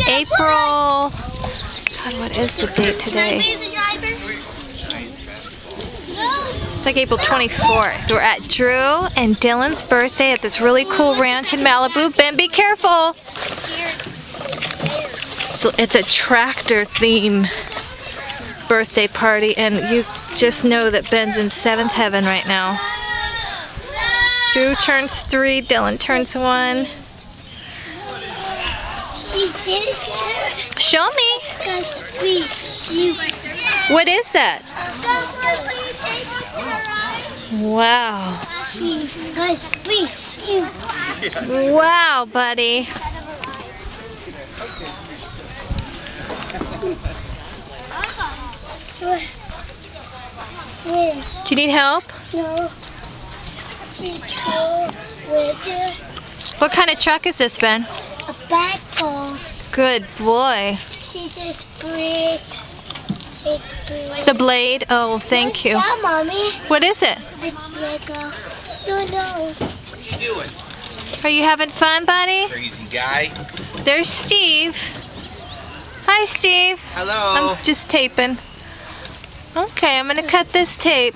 April. God, what is the date today? It's like April 24th. We're at Drew and Dylan's birthday at this really cool ranch in Malibu. Ben, be careful. So it's a tractor theme birthday party, and you just know that Ben's in 7th heaven right now. Drew turns 3, Dylan turns 1. She did it. Show me. What is that? Wow. She's got fish. Wow, buddy. Do you need help? No. She drove with it. What kind of truck is this, Ben? A backhoe. Good boy. She just breathed. The blade? Oh, thank you. What's that, Mommy? What is it? It's Lego. No. What you doing? Are you having fun, buddy? Crazy guy. There's Steve. Hi, Steve. Hello. I'm just taping. Okay, I'm gonna cut this tape.